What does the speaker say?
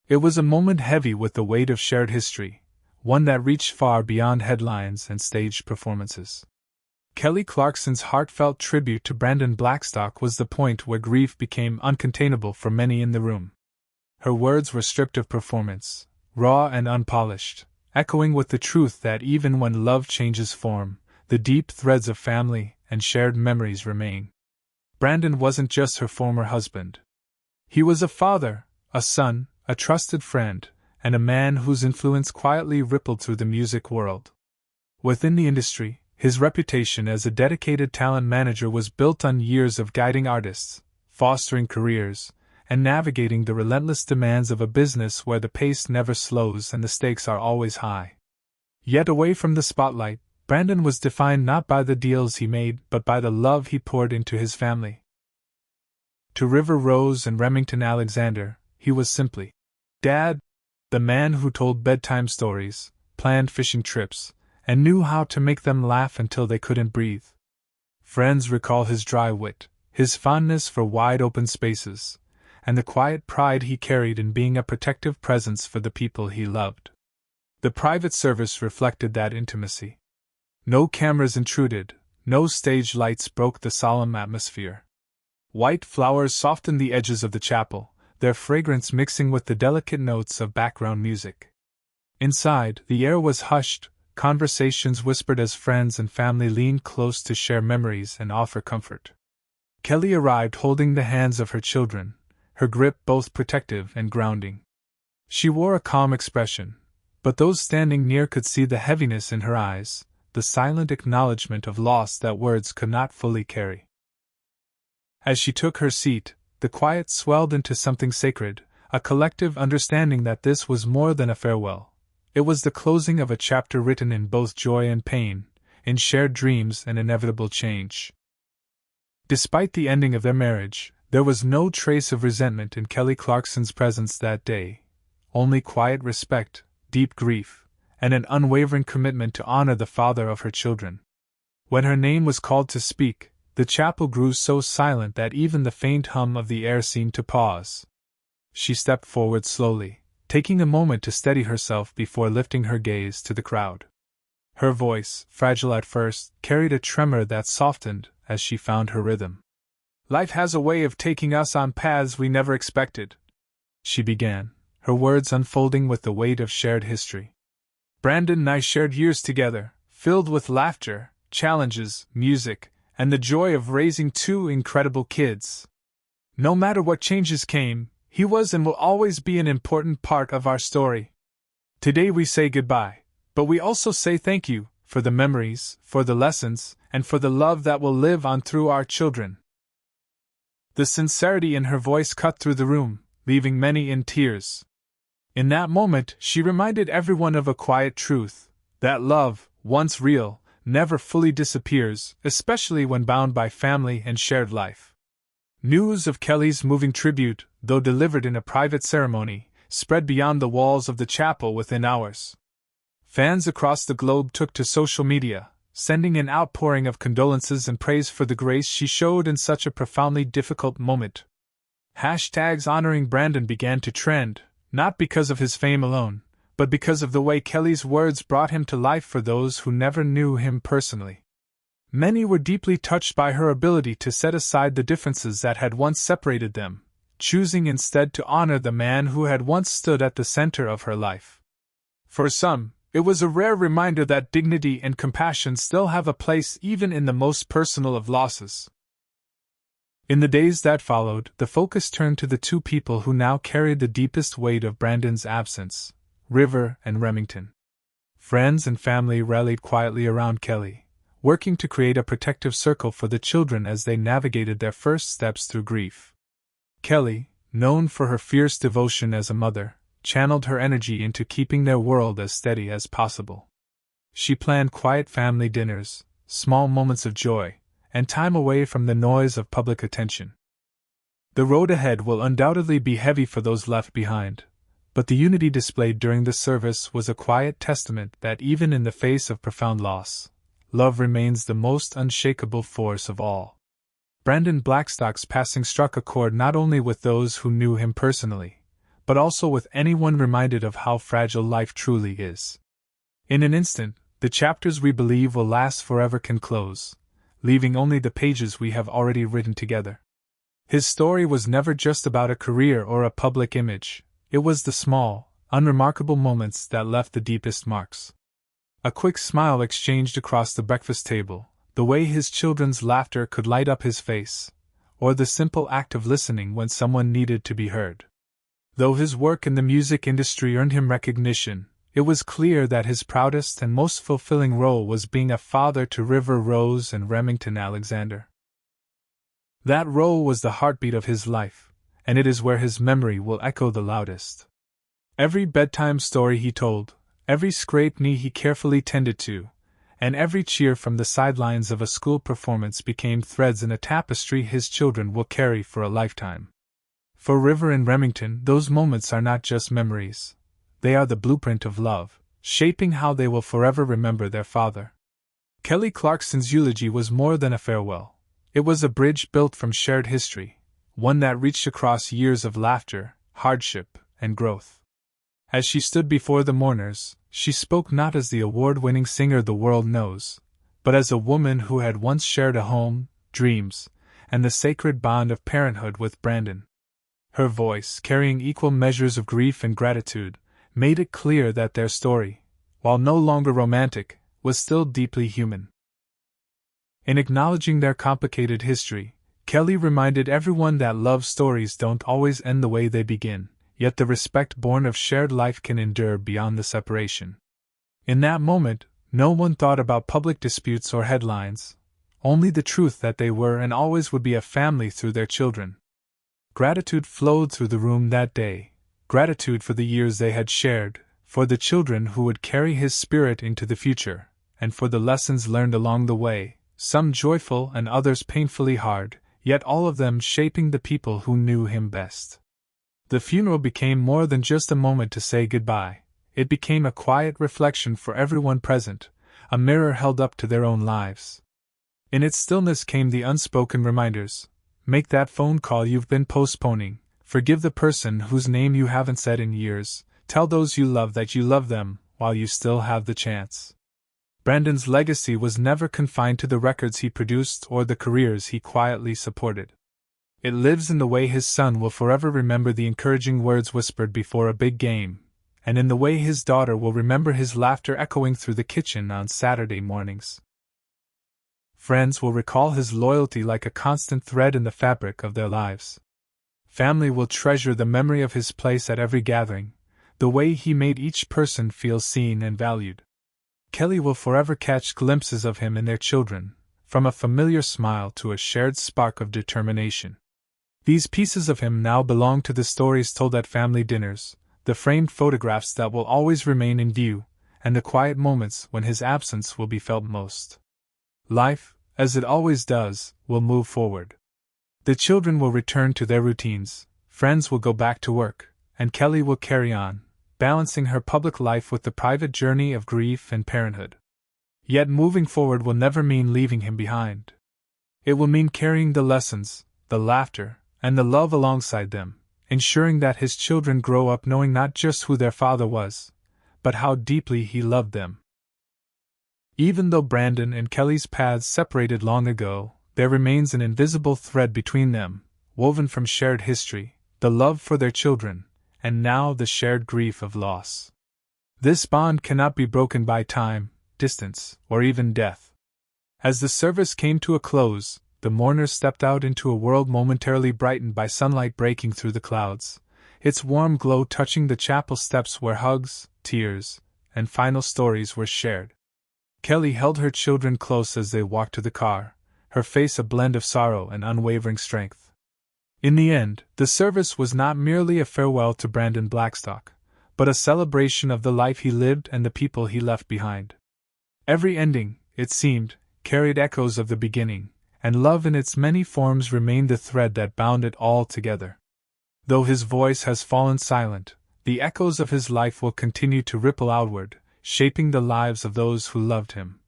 It was a moment heavy with the weight of shared history, one that reached far beyond headlines and staged performances. Kelly Clarkson's heartfelt tribute to Brandon Blackstock was the point where grief became uncontainable for many in the room. Her words were stripped of performance, raw and unpolished, echoing with the truth that even when love changes form, the deep threads of family and shared memories remain. Brandon wasn't just her former husband. He was a father, a son, a trusted friend, and a man whose influence quietly rippled through the music world. Within the industry, his reputation as a dedicated talent manager was built on years of guiding artists, fostering careers, and navigating the relentless demands of a business where the pace never slows and the stakes are always high. Yet away from the spotlight, Brandon was defined not by the deals he made but by the love he poured into his family. To River Rose and Remington Alexander, he was simply Dad, the man who told bedtime stories, planned fishing trips, and knew how to make them laugh until they couldn't breathe. Friends recall his dry wit, his fondness for wide-open spaces, and the quiet pride he carried in being a protective presence for the people he loved. The private service reflected that intimacy. No cameras intruded, no stage lights broke the solemn atmosphere. White flowers softened the edges of the chapel, their fragrance mixing with the delicate notes of background music. Inside, the air was hushed, conversations whispered as friends and family leaned close to share memories and offer comfort. Kelly arrived holding the hands of her children, her grip both protective and grounding. She wore a calm expression, but those standing near could see the heaviness in her eyes, the silent acknowledgement of loss that words could not fully carry. As she took her seat, the quiet swelled into something sacred, a collective understanding that this was more than a farewell. It was the closing of a chapter written in both joy and pain, in shared dreams and inevitable change. Despite the ending of their marriage, there was no trace of resentment in Kelly Clarkson's presence that day, only quiet respect, deep grief, and an unwavering commitment to honor the father of her children. When her name was called to speak, the chapel grew so silent that even the faint hum of the air seemed to pause. She stepped forward slowly, taking a moment to steady herself before lifting her gaze to the crowd. Her voice, fragile at first, carried a tremor that softened as she found her rhythm. "Life has a way of taking us on paths we never expected," she began, her words unfolding with the weight of shared history. "Brandon and I shared years together, filled with laughter, challenges, music, and the joy of raising two incredible kids. No matter what changes came, he was and will always be an important part of our story. Today we say goodbye, but we also say thank you, for the memories, for the lessons, and for the love that will live on through our children." The sincerity in her voice cut through the room, leaving many in tears. In that moment, she reminded everyone of a quiet truth, that love, once real, never fully disappears, especially when bound by family and shared life. News of Kelly's moving tribute, though delivered in a private ceremony, spread beyond the walls of the chapel within hours. Fans across the globe took to social media, sending an outpouring of condolences and praise for the grace she showed in such a profoundly difficult moment. Hashtags honoring Brandon began to trend, not because of his fame alone, but because of the way Kelly's words brought him to life for those who never knew him personally. Many were deeply touched by her ability to set aside the differences that had once separated them, choosing instead to honor the man who had once stood at the center of her life. For some, it was a rare reminder that dignity and compassion still have a place even in the most personal of losses. In the days that followed, the focus turned to the two people who now carried the deepest weight of Brandon's absence, River and Remington. Friends and family rallied quietly around Kelly, working to create a protective circle for the children as they navigated their first steps through grief. Kelly, known for her fierce devotion as a mother, channeled her energy into keeping their world as steady as possible. She planned quiet family dinners, small moments of joy, and time away from the noise of public attention. The road ahead will undoubtedly be heavy for those left behind, but the unity displayed during the service was a quiet testament that even in the face of profound loss, love remains the most unshakable force of all. Brandon Blackstock's passing struck a chord not only with those who knew him personally, but also with anyone reminded of how fragile life truly is. In an instant, the chapters we believe will last forever can close, leaving only the pages we have already written together. His story was never just about a career or a public image, it was the small, unremarkable moments that left the deepest marks. A quick smile exchanged across the breakfast table, the way his children's laughter could light up his face, or the simple act of listening when someone needed to be heard. Though his work in the music industry earned him recognition, it was clear that his proudest and most fulfilling role was being a father to River Rose and Remington Alexander. That role was the heartbeat of his life, and it is where his memory will echo the loudest. Every bedtime story he told, every scraped knee he carefully tended to, and every cheer from the sidelines of a school performance became threads in a tapestry his children will carry for a lifetime. For River and Remington, those moments are not just memories. They are the blueprint of love, shaping how they will forever remember their father. Kelly Clarkson's eulogy was more than a farewell. It was a bridge built from shared history, one that reached across years of laughter, hardship, and growth. As she stood before the mourners, she spoke not as the award-winning singer the world knows, but as a woman who had once shared a home, dreams, and the sacred bond of parenthood with Brandon. Her voice, carrying equal measures of grief and gratitude, made it clear that their story, while no longer romantic, was still deeply human. In acknowledging their complicated history, Kelly reminded everyone that love stories don't always end the way they begin, yet the respect born of shared life can endure beyond the separation. In that moment, no one thought about public disputes or headlines, only the truth that they were and always would be a family through their children. Gratitude flowed through the room that day, gratitude for the years they had shared, for the children who would carry his spirit into the future, and for the lessons learned along the way, some joyful and others painfully hard, yet all of them shaping the people who knew him best. The funeral became more than just a moment to say goodbye. It became a quiet reflection for everyone present, a mirror held up to their own lives. In its stillness came the unspoken reminders. Make that phone call you've been postponing, forgive the person whose name you haven't said in years, tell those you love that you love them while you still have the chance. Brandon's legacy was never confined to the records he produced or the careers he quietly supported. It lives in the way his son will forever remember the encouraging words whispered before a big game, and in the way his daughter will remember his laughter echoing through the kitchen on Saturday mornings. Friends will recall his loyalty like a constant thread in the fabric of their lives. Family will treasure the memory of his place at every gathering, the way he made each person feel seen and valued. Kelly will forever catch glimpses of him in their children, from a familiar smile to a shared spark of determination. These pieces of him now belong to the stories told at family dinners, the framed photographs that will always remain in view, and the quiet moments when his absence will be felt most. Life, as it always does, will move forward. The children will return to their routines, friends will go back to work, and Kelly will carry on, balancing her public life with the private journey of grief and parenthood. Yet moving forward will never mean leaving him behind. It will mean carrying the lessons, the laughter, and the love alongside them, ensuring that his children grow up knowing not just who their father was, but how deeply he loved them. Even though Brandon and Kelly's paths separated long ago, there remains an invisible thread between them, woven from shared history, the love for their children, and now the shared grief of loss. This bond cannot be broken by time, distance, or even death. As the service came to a close, the mourners stepped out into a world momentarily brightened by sunlight breaking through the clouds, its warm glow touching the chapel steps where hugs, tears, and final stories were shared. Kelly held her children close as they walked to the car, her face a blend of sorrow and unwavering strength. In the end, the service was not merely a farewell to Brandon Blackstock, but a celebration of the life he lived and the people he left behind. Every ending, it seemed, carried echoes of the beginning, and love in its many forms remained the thread that bound it all together. Though his voice has fallen silent, the echoes of his life will continue to ripple outward, shaping the lives of those who loved him.